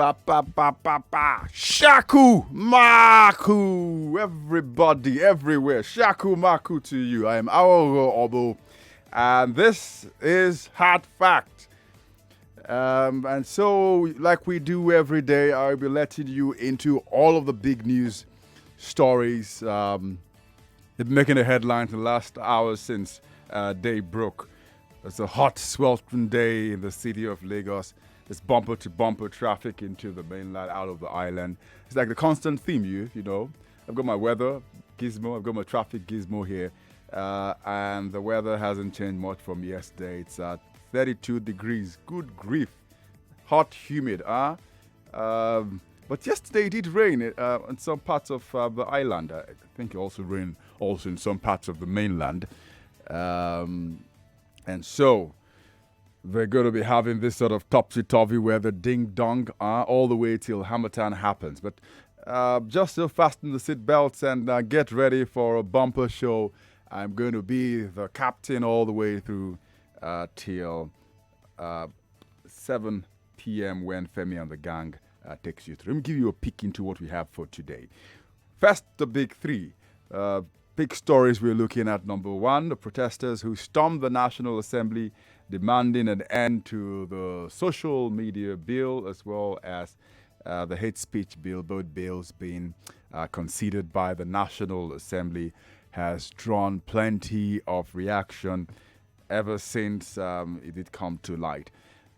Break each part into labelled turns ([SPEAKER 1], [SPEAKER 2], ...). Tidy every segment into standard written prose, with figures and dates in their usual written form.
[SPEAKER 1] Ba ba ba ba ba. Shaku Maku. Everybody, everywhere. Shaku Maku to you. I am Aghogho Oboh, and this is Hard Fact. And so, like we do every day, I'll be letting you into all of the big news stories that making the headlines in the last hours since day broke. It's a hot, sweltering day in the city of Lagos. There's bumper-to-bumper traffic into the mainland, out of the island. It's like the constant theme, you know. I've got my weather gizmo, I've got my traffic gizmo here, and the weather hasn't changed much from yesterday. It's at 32 degrees. Good grief. Hot, humid, but yesterday it did rain in some parts of the island. I think it also rained also in some parts of the mainland. And so we're going to be having this sort of topsy-turvy weather, ding-dong, all the way till Hamilton happens. But just so fasten the seatbelts and get ready for a bumper show. I'm going to be the captain all the way through till 7 p.m. when Femi and the gang takes you through. Let me give you a peek into what we have for today. First, the big three. Big stories we're looking at. Number one, the protesters who stormed the National Assembly demanding an end to the social media bill as well as the hate speech bill. Both bills being considered by the National Assembly has drawn plenty of reaction ever since it did come to light.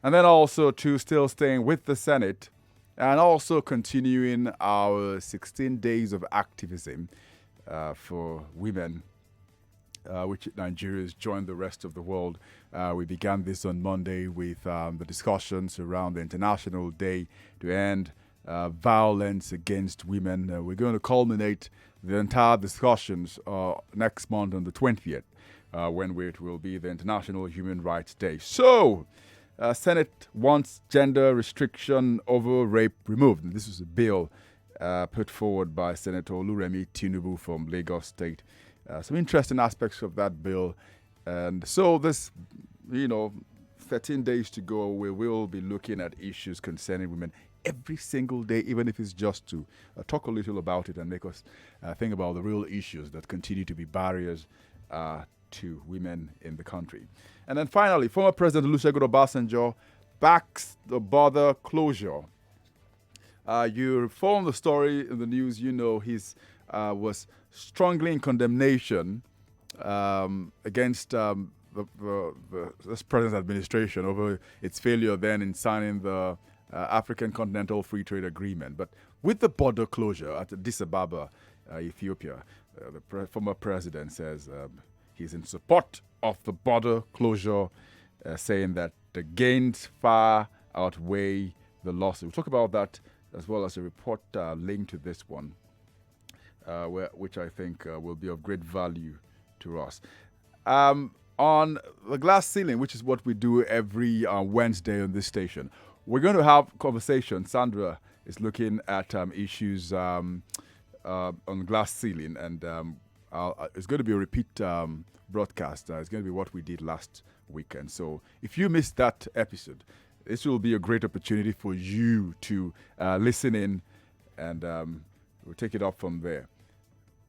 [SPEAKER 1] And then also to still staying with the Senate and also continuing our 16 days of activism for women, which Nigerians joined the rest of the world. We began this on Monday with the discussions around the International Day to end violence against women. We're going to culminate the entire discussions next month on the 20th, when it will be the International Human Rights Day. So, Senate wants gender restriction over rape removed. And this is a bill put forward by Senator Oluremi Tinubu from Lagos State. Some interesting aspects of that bill. And so this, 13 days to go, we will be looking at issues concerning women every single day, even if it's just to talk a little about it and make us think about the real issues that continue to be barriers to women in the country. And then finally, former President Olusegun Obasanjo backs the border closure. You followed the story in the news. He's was strongly in condemnation against this president's administration over its failure then in signing the African Continental Free Trade Agreement. But with the border closure at Addis Ababa, Ethiopia, the former president says he's in support of the border closure, saying that the gains far outweigh the losses. We'll talk about that as well as a report linked to this one, which I think will be of great value to us. On the glass ceiling, which is what we do every Wednesday on this station, we're going to have conversation. Sandra is looking at issues on glass ceiling, and it's going to be a repeat broadcast. It's going to be what we did last weekend. So if you missed that episode, this will be a great opportunity for you to listen in, and we'll take it up from there.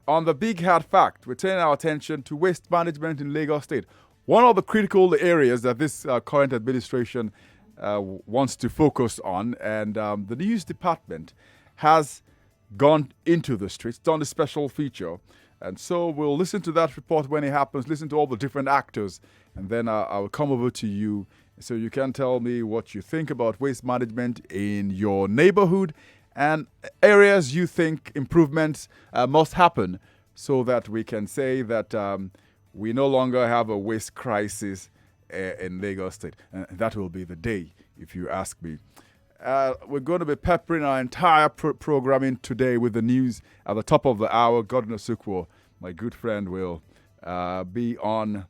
[SPEAKER 1] On the big hard fact, we're turning our attention to waste management in Lagos State. One of the critical areas that this current administration wants to focus on, and the news department has gone into the streets, done a special feature. And so we'll listen to that report when it happens, listen to all the different actors, and then I will come over to you so you can tell me what you think about waste management in your neighborhood and areas you think improvements must happen so that we can say that we no longer have a waste crisis in Lagos State. And that will be the day, if you ask me. We're going to be peppering our entire programming today with the news at the top of the hour. Gordon Osukwo, my good friend, will be on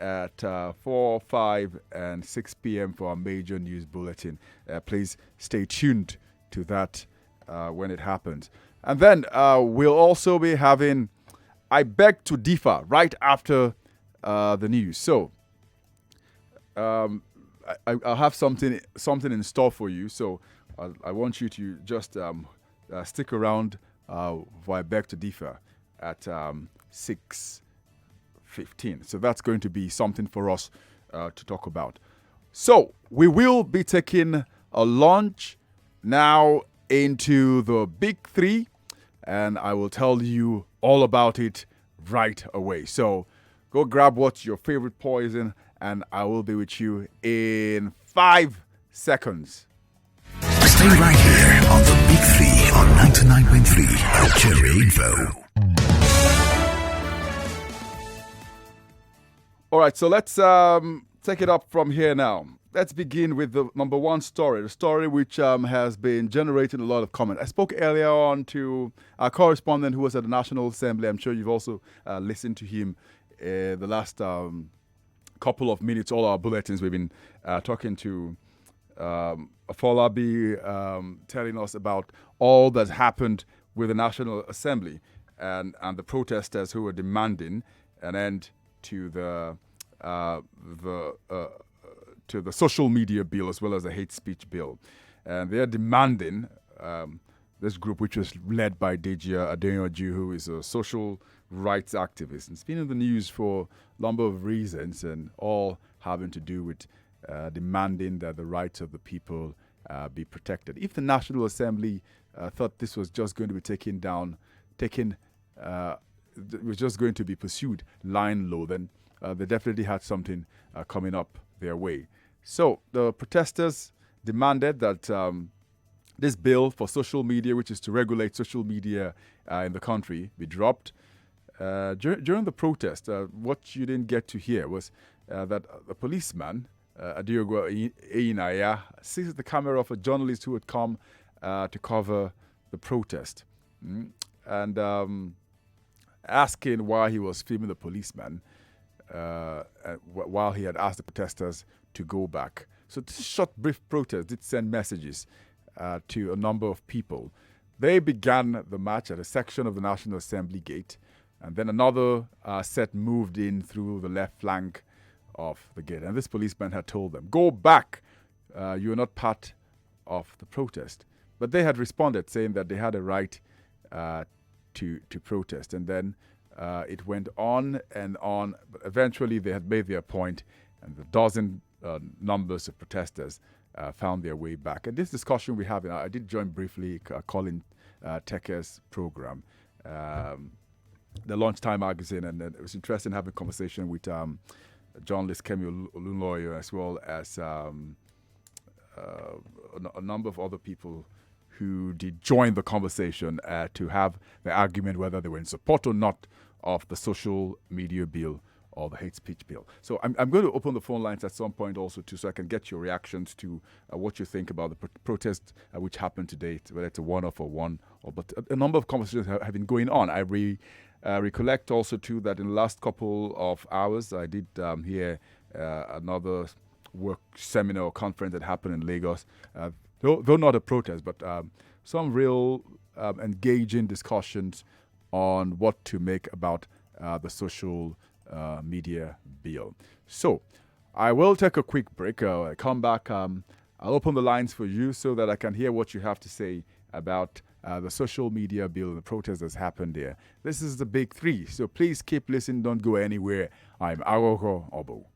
[SPEAKER 1] at 4, 5, and 6 p.m. for our major news bulletin. Please stay tuned to that when it happens. And then we'll also be having I Beg to Differ right after the news. So I'll have something in store for you. So I want you to just stick around for I beg to differ at 6:15. So that's going to be something for us to talk about. So we will be taking a launch now into the big three, and I will tell you all about it right away. So go grab what's your favorite poison, and I will be with you in 5 seconds.
[SPEAKER 2] Stay right here on the Big Three on 99.3 Cherry Info.
[SPEAKER 1] All right, so let's take it up from here now. Let's begin with the number one story, the story which has been generating a lot of comment. I spoke earlier on to our correspondent who was at the National Assembly. I'm sure you've also listened to him the last couple of minutes. All our bulletins, we've been talking to Afolabi, telling us about all that's happened with the National Assembly and the protesters who were demanding an end to the social media bill as well as the hate speech bill. And they're demanding this group, which was led by Dejia Adeyanju, who is a social rights activist. And it's been in the news for a number of reasons, and all having to do with demanding that the rights of the people be protected. If the National Assembly thought this was just going to be it was just going to be pursued lying low, then they definitely had something coming up their way. So the protesters demanded that this bill for social media, which is to regulate social media in the country, be dropped. During the protest, what you didn't get to hear was that a policeman, Aghogho Einaya, seized the camera of a journalist who had come to cover the protest. And asking why he was filming the policeman while he had asked the protesters to go back. So this short, brief protest did send messages to a number of people. They began the march at a section of the National Assembly gate, and then another set moved in through the left flank of the gate. And this policeman had told them, "Go back, you are not part of the protest." But they had responded saying that they had a right to protest. And then it went on and on, but eventually they had made their point, and the dozen numbers of protesters found their way back. And this discussion we have, I did join briefly Colin Teke's program, the Lunchtime magazine, and it was interesting having a conversation with journalist Kemi Olunloyo, as well as a number of other people who did join the conversation to have the argument whether they were in support or not of the social media bill or the hate speech bill. So I'm going to open the phone lines at some point also too, so I can get your reactions to what you think about the protest which happened today, whether it's a one-off or one. But a number of conversations have been going on. I recollect also too that in the last couple of hours I did hear another work seminar or conference that happened in Lagos. Though not a protest, but some real engaging discussions on what to make about the social media bill. So I will take a quick break. I come back. I'll open the lines for you so that I can hear what you have to say about the social media bill and the protest that's happened there. This is the big three, so please keep listening. Don't go anywhere. I'm Aghogho Oboh.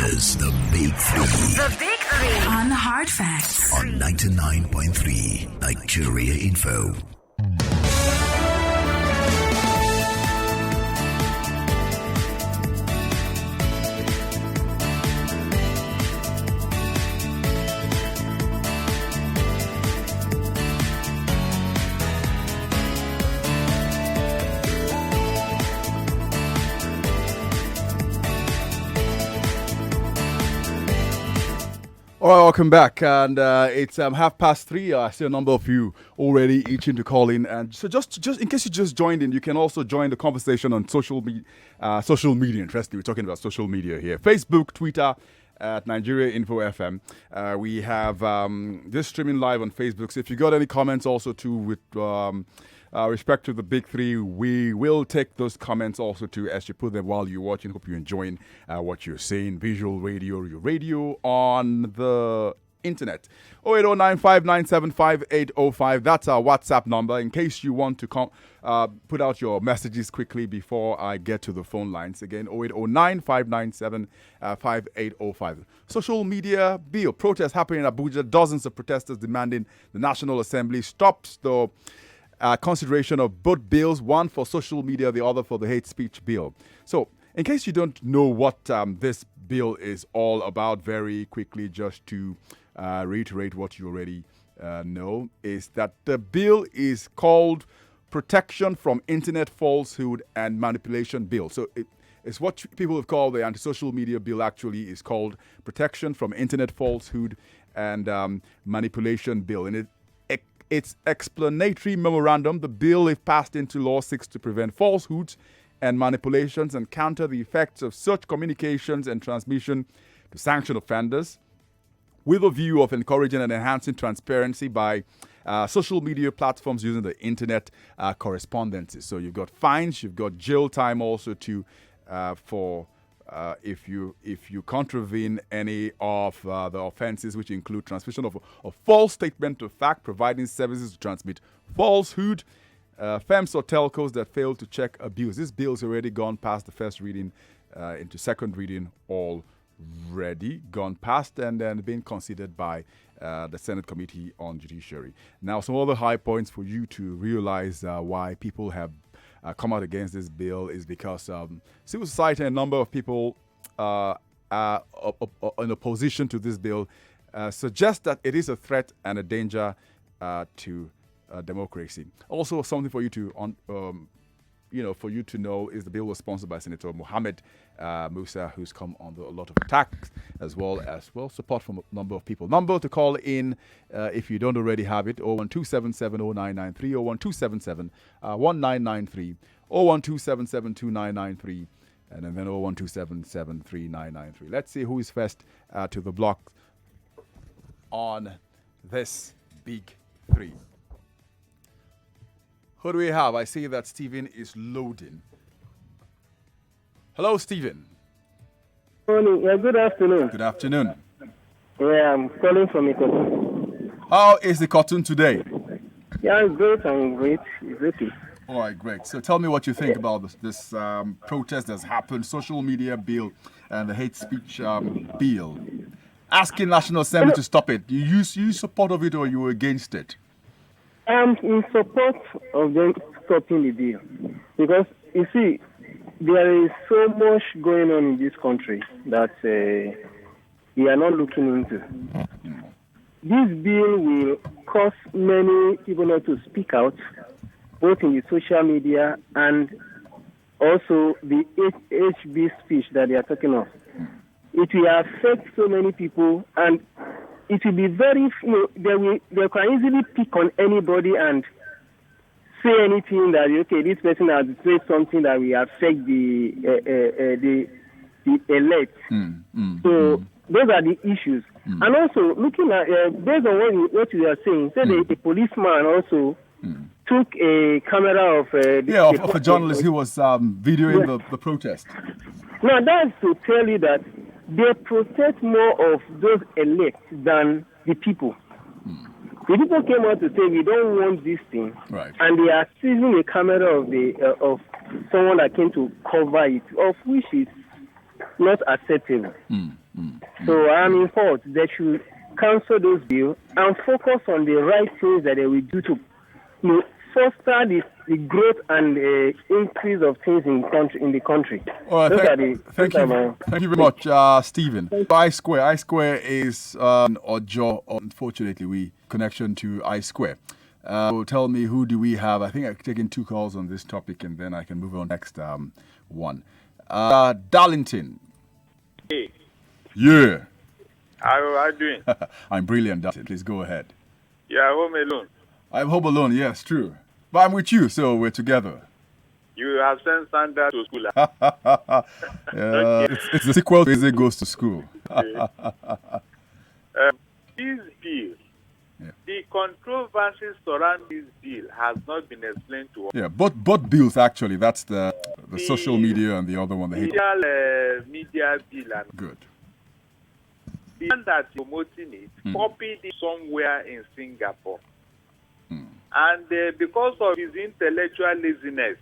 [SPEAKER 2] This is the Big Three.
[SPEAKER 3] The Big Three on Hard Facts
[SPEAKER 2] on 99.3 Nigeria Info.
[SPEAKER 1] All right, welcome back, and it's 3:30. I see a number of you already itching to call in, and so just in case you just joined in, you can also join the conversation on social media. Interesting, we're talking about social media here: Facebook, Twitter, at Nigeria Info FM. We have this streaming live on Facebook. So if you got any comments, also too with respect to the Big Three, we will take those comments also too as you put them while you're watching. Hope you're enjoying what you're saying. Visual radio, your radio on the internet. 08095975805. That's our WhatsApp number in case you want to put out your messages quickly before I get to the phone lines. Again, 08095975805. Social media bill. Protest happening in Abuja. Dozens of protesters demanding the National Assembly stops the consideration of both bills, one for social media, the other for the hate speech bill. So, in case you don't know what this bill is all about, very quickly, just to reiterate what you already know, is that the bill is called Protection from Internet Falsehood and Manipulation Bill. So, it's what people have called the anti-social media bill. Actually is called Protection from Internet Falsehood and Manipulation Bill. And its explanatory memorandum, the bill, if passed into law, seeks to prevent falsehoods and manipulations and counter the effects of such communications and transmission to sanction offenders, with a view of encouraging and enhancing transparency by social media platforms using the internet correspondences. So you've got fines, you've got jail time also for if you contravene any of the offenses, which include transmission of a false statement of fact, providing services to transmit falsehood, firms or telcos that fail to check abuse. This bill's already gone past the first reading into second reading, already gone past, and then being considered by the Senate Committee on Judiciary. Now, some other high points for you to realize why people have come out against this bill is because civil society and a number of people in opposition to this bill suggest that it is a threat and a danger to democracy. Also, something for you to know is the bill was sponsored by Senator Mohammed Musa, who's come under a lot of attacks as well support from a number of people. Number to call in if you don't already have it: 012770993, 01277 012772993, and then 012773993. Let's see who is first to the block on this Big Three. Who do we have? I see that Stephen is loading. Hello, Stephen.
[SPEAKER 4] Morning. Yeah, good afternoon.
[SPEAKER 1] Good afternoon.
[SPEAKER 4] Yeah, I'm calling from Ikoton.
[SPEAKER 1] How is the cotton today?
[SPEAKER 4] Yeah, it's great. I'm great. It's okay.
[SPEAKER 1] All right, great. So tell me what you think about this protest that's happened, social media bill and the hate speech bill. Asking National Assembly to stop it. You support of it or you were against it?
[SPEAKER 4] I'm in support of them stopping the bill because, you see, there is so much going on in this country that we are not looking into. This bill will cause many people not to speak out, both in the social media and also the HB speech that they are talking of. It will affect so many people, and it will be very, they can easily pick on anybody and say anything that, okay, this person has said something that will affect the elect. So those are the issues. And also, looking at, based on what you are saying, say the policeman also took a camera of
[SPEAKER 1] a journalist who was videoing the protest.
[SPEAKER 4] Now, that's to tell you that they protect more of those elects than the people. The people came out to say we don't want this thing,
[SPEAKER 1] right,
[SPEAKER 4] and they are seizing a camera of someone that came to cover it, of which is not acceptable. So I am in fault. They should cancel those bills and focus on the right things that they will do to foster the growth and increase of things in the country.
[SPEAKER 1] All right, thank you very much, Stephen. I Square is Ojo. Unfortunately, we connection to I Square. So tell me, who do we have? I think I've taken 2 calls on this topic, and then I can move on next one. Darlington.
[SPEAKER 5] Hey.
[SPEAKER 1] Yeah.
[SPEAKER 5] How are you doing?
[SPEAKER 1] I'm brilliant, Darlington. Please go ahead.
[SPEAKER 5] You are home alone.
[SPEAKER 1] I'm home alone, yes, true. But I'm with you, so we're together.
[SPEAKER 5] You have sent Sandra to school.
[SPEAKER 1] It's the sequel to Ezekwesili Goes to School.
[SPEAKER 5] This bill, the controversy surrounding this bill has not been explained to us.
[SPEAKER 1] Yeah, both bills actually. That's the social media and the other one.
[SPEAKER 5] The media bill. And
[SPEAKER 1] good.
[SPEAKER 5] The one that's promoting it copied it somewhere in Singapore. And because of his intellectual laziness,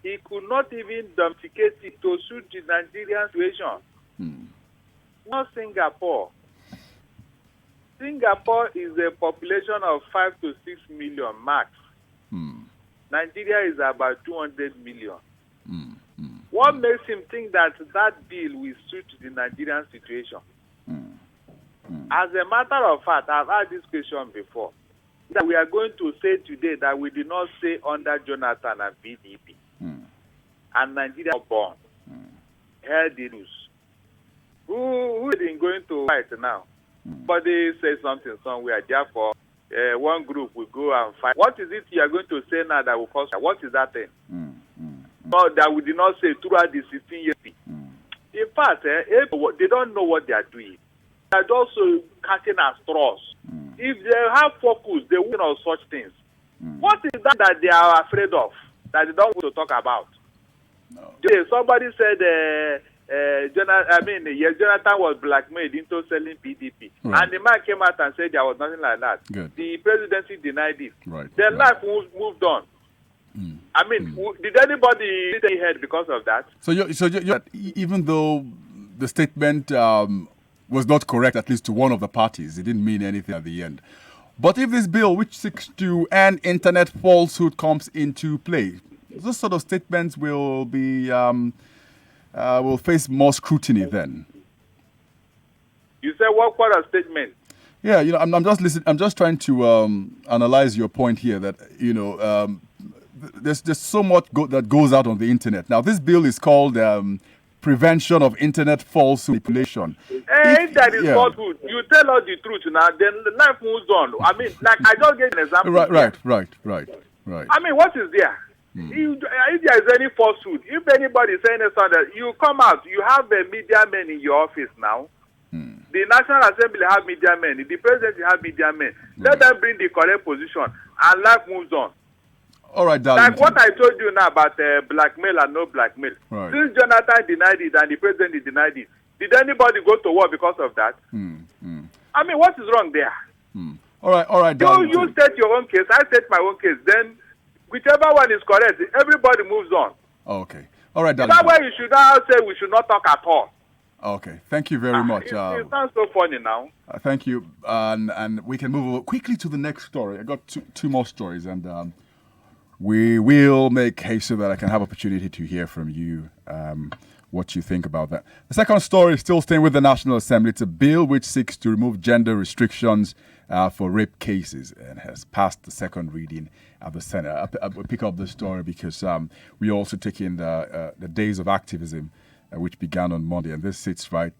[SPEAKER 5] he could not even domesticate it to suit the Nigerian situation. Not Singapore. Singapore is a population of 5 to 6 million max. Nigeria is about 200 million. What makes him think that bill will suit the Nigerian situation? As a matter of fact, I've had this question before. That we are going to say today that we did not say under Jonathan and PDP. And Nigeria was born. Heard the news. Who is going to fight now? But they say something somewhere. Therefore, one group will go and fight. What is it you are going to say now that will cause? What is that thing? No, that we did not say throughout the 16 years. In fact, they don't know what they are doing. They are also catching at straws. If they have focus, they will know such things. What is that they are afraid of, that they don't want to talk about? No. Somebody said, Jonathan was blackmailed into selling PDP. Right. And the man came out and said there was nothing like that.
[SPEAKER 1] Good.
[SPEAKER 5] The presidency denied it.
[SPEAKER 1] Right.
[SPEAKER 5] Their life moved on. I mean, did anybody hit any head because of that?
[SPEAKER 1] So even though the statement was not correct, at least to one of the parties, it didn't mean anything at the end. But if this bill, which seeks to end internet falsehood, comes into play, those sort of statements will be will face more scrutiny then.
[SPEAKER 5] You said what kind of statement?
[SPEAKER 1] Yeah, I'm just listening. I'm just trying to analyze your point here. That there's so much that goes out on the internet. Now, this bill is called Prevention of Internet Falsehood Manipulation.
[SPEAKER 5] If that is falsehood, you tell us the truth now, then life moves on. I mean, like I just gave an example.
[SPEAKER 1] Right.
[SPEAKER 5] I mean, what is there? If there is any falsehood, if anybody is saying something, you come out. You have a media men in your office now. The National Assembly have media men. The President have media men. Let them bring the correct position, and life moves on.
[SPEAKER 1] All right, Darlington.
[SPEAKER 5] Like what I told you now about blackmail and no blackmail.
[SPEAKER 1] Right.
[SPEAKER 5] Since Jonathan denied it and the President denied it, did anybody go to war because of that? I mean, what is wrong there?
[SPEAKER 1] All right, Darlington.
[SPEAKER 5] You state your own case, I state my own case. Then, whichever one is correct, everybody moves on.
[SPEAKER 1] Okay. All right, Darlington.
[SPEAKER 5] That's why you should now say we should not talk at all.
[SPEAKER 1] Okay. Thank you very much.
[SPEAKER 5] It sounds so funny now.
[SPEAKER 1] Thank you. And we can move over quickly to the next story. I got two more stories, and we will make haste so that I can have opportunity to hear from you what you think about that. The second story is still staying with the National Assembly. It's a bill which seeks to remove gender restrictions for rape cases and has passed the second reading at the Senate. I'll pick up this story because we also take in the days of activism which began on Monday, and this sits right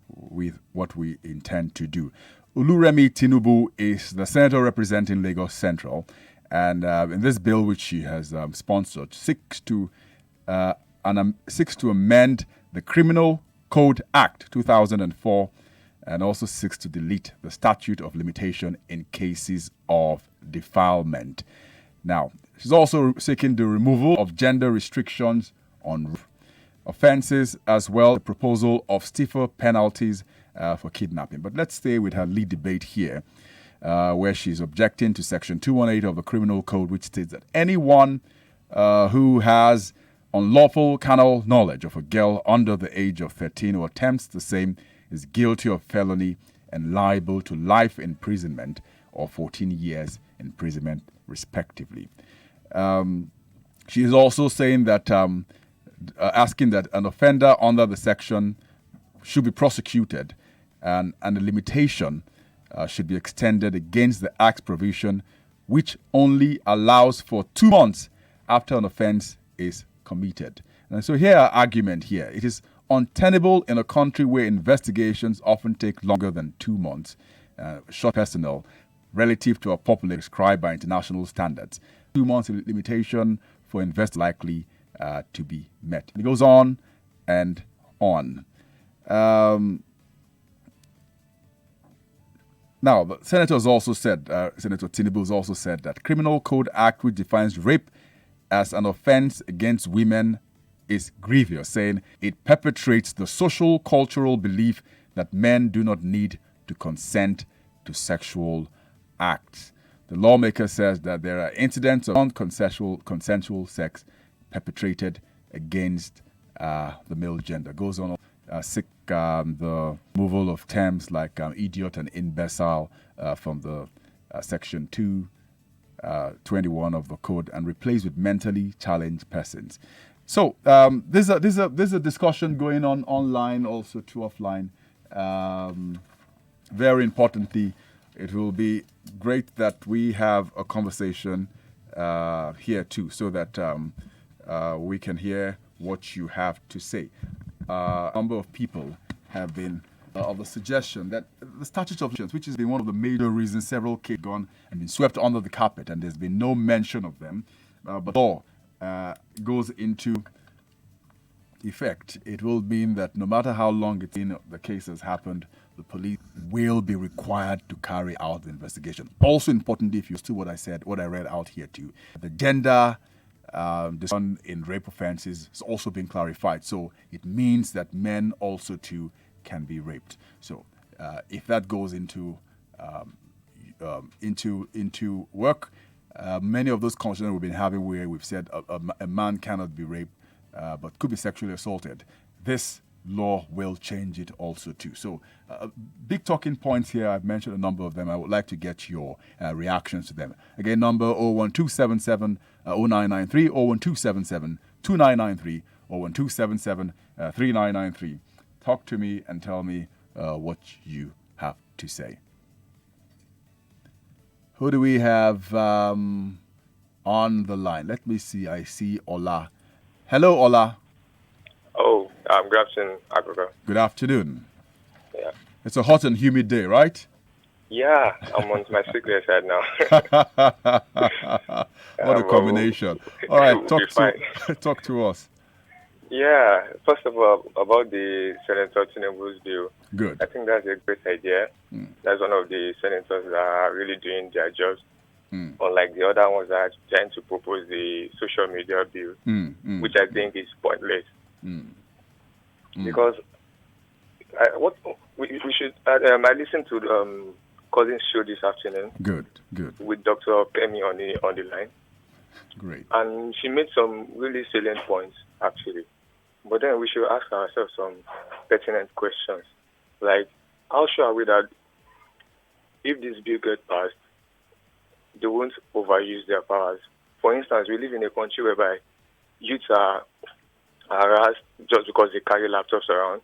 [SPEAKER 1] with what we intend to do. Oluremi Tinubu is the senator representing Lagos Central. And in this bill, which she has sponsored, seeks to amend the Criminal Code Act 2004 and also seeks to delete the statute of limitation in cases of defilement. Now, she's also seeking the removal of gender restrictions on offenses, as well as the proposal of stiffer penalties for kidnapping. But let's stay with her lead debate here. Where she's objecting to Section 218 of the Criminal Code, which states that anyone who has unlawful carnal knowledge of a girl under the age of 13 who attempts the same is guilty of felony and liable to life imprisonment or 14 years imprisonment, respectively. She is also saying that, asking that an offender under the section should be prosecuted and a limitation should be extended against the Act's provision, which only allows for 2 months after an offense is committed. And so here our argument here. It is untenable in a country where investigations often take longer than 2 months, short personnel, relative to a population prescribed by international standards. 2 months limitation for invest likely to be met. It goes on and on. Now, the Senator has also said, Senator Tinubu has also said that Criminal Code Act, which defines rape as an offense against women, is grievous, saying it perpetrates the social cultural belief that men do not need to consent to sexual acts. The lawmaker says that there are incidents of consensual sex perpetrated against the male gender. Goes on the removal of terms like idiot and imbecile from the section 221 of the code and replaced with mentally challenged persons. So there's a discussion going on online, also to offline. Very importantly, it will be great that we have a conversation here too, so that we can hear what you have to say. A number of people have been of the suggestion that the statute of limitations, which has been one of the major reasons several cases gone and been swept under the carpet, and there's been no mention of them, but law goes into effect, it will mean that no matter how long the case has happened, the police will be required to carry out the investigation. Also importantly, if you see what I said, what I read out here too, the gender discrimination in rape offenses is also being clarified. So it means that men also too can be raped. So if that goes into work, many of those conversations we've been having where we've said a man cannot be raped but could be sexually assaulted, this law will change it also too. So big talking points here. I've mentioned a number of them. I would like to get your reactions to them. Again, number 01277 0993, 01277 2993, 01277 3993. Talk to me and tell me what you have to say. Who do we have on the line? Let me see. I see Ola. Hello, Ola.
[SPEAKER 6] Oh, good afternoon, Aghogho.
[SPEAKER 1] Good afternoon.
[SPEAKER 6] Yeah.
[SPEAKER 1] It's a hot and humid day, right?
[SPEAKER 6] Yeah, I'm on my sickness side now.
[SPEAKER 1] What a combination. All right, talk to us.
[SPEAKER 6] Yeah, first of all, about the Senator Tinubu's bill.
[SPEAKER 1] Good.
[SPEAKER 6] I think that's a great idea. That's one of the senators that are really doing their jobs. Unlike the other ones that are trying to propose the social media bill, which I think is pointless. Because we should. I listened to Cousin's show this afternoon.
[SPEAKER 1] Good.
[SPEAKER 6] With Dr. Pemi on the line.
[SPEAKER 1] Great.
[SPEAKER 6] And she made some really salient points, actually. But then we should ask ourselves some pertinent questions, like how sure are we that if this bill gets passed, they won't overuse their powers? For instance, we live in a country whereby youths are harassed just because they carry laptops around.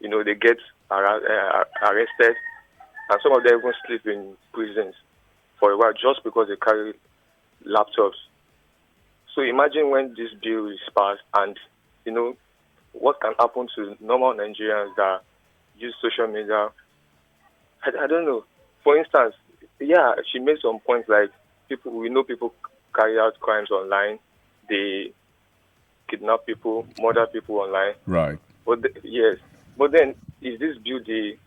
[SPEAKER 6] You know, they get arrested, and some of them even sleep in prisons for a while just because they carry laptops. So imagine when this bill is passed and, you know, what can happen to normal Nigerians that use social media. I don't know. For instance, yeah, she made some points like we know people carry out crimes online. They kidnap people, murder people online.
[SPEAKER 1] Right.
[SPEAKER 6] But yes. But then, is this bill the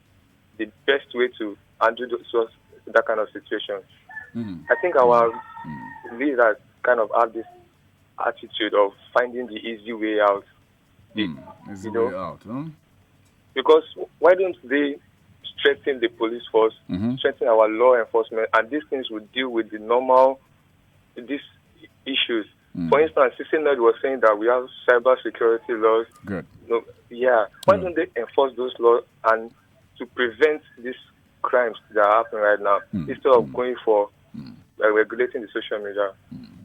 [SPEAKER 6] best way to undo that kind of situation? I think our leaders kind of have this attitude of finding the easy way out.
[SPEAKER 1] Easy way out, huh?
[SPEAKER 6] Because why don't they strengthen the police force, strengthen our law enforcement, and these things would deal with these issues For instance, CCNet was saying that we have cyber security laws.
[SPEAKER 1] Good.
[SPEAKER 6] No, yeah. Why don't they enforce those laws and to prevent these crimes that are happening right now instead of going for regulating the social media?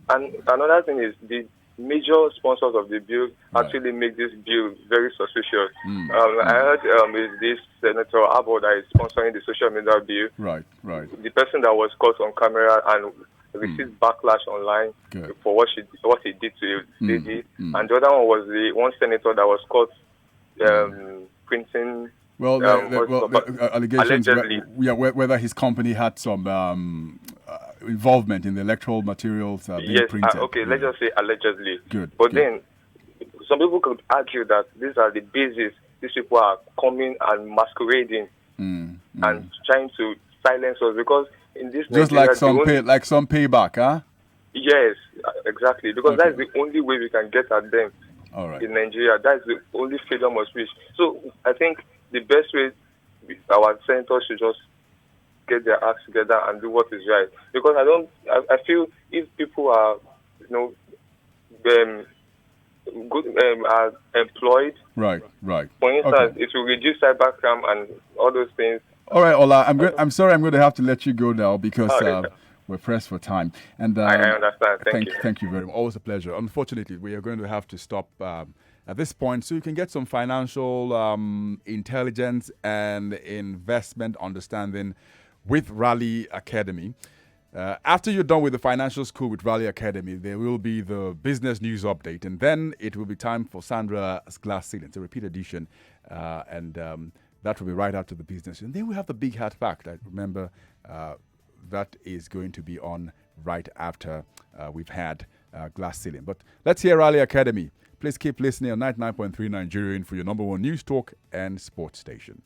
[SPEAKER 6] And another thing is the major sponsors of the bill actually make this bill very suspicious. I heard is this Senator Oboh that is sponsoring the social media bill.
[SPEAKER 1] Right.
[SPEAKER 6] The person that was caught on camera and received backlash online for what he did to a lady, and the other one was the one senator that was caught printing.
[SPEAKER 1] Well, the allegations,
[SPEAKER 6] allegedly.
[SPEAKER 1] Whether his company had some involvement in the electoral materials being printed.
[SPEAKER 6] Okay, let's just say allegedly.
[SPEAKER 1] Good.
[SPEAKER 6] But then, some people could argue that these are the bases. These people are coming and masquerading and trying to silence us because in this
[SPEAKER 1] just Nigeria, like some payback, huh?
[SPEAKER 6] Yes, exactly. Because that's the only way we can get at them.
[SPEAKER 1] All right.
[SPEAKER 6] In Nigeria, that's the only freedom of speech. So I think the best way our senators should just get their acts together and do what is right. Because I feel if people are, are employed.
[SPEAKER 1] Right.
[SPEAKER 6] For instance, it will reduce cybercrime and all those things.
[SPEAKER 1] All right, Ola. I'm sorry. I'm going to have to let you go now because we're pressed for time. And
[SPEAKER 6] I understand. Thank you.
[SPEAKER 1] Thank you very much. Always a pleasure. Unfortunately, we are going to have to stop at this point, so you can get some financial intelligence and investment understanding with Raleigh Academy. After you're done with the financial school with Raleigh Academy, there will be the business news update, and then it will be time for Sandra's Glass Ceiling. It's a repeat edition, and that will be right after the business. And then we have the Big Hat Fact. I remember that is going to be on right after we've had Glass Ceiling. But let's hear Raleigh Academy. Please keep listening on 99.3 Nigerian for your number one news talk and sports station.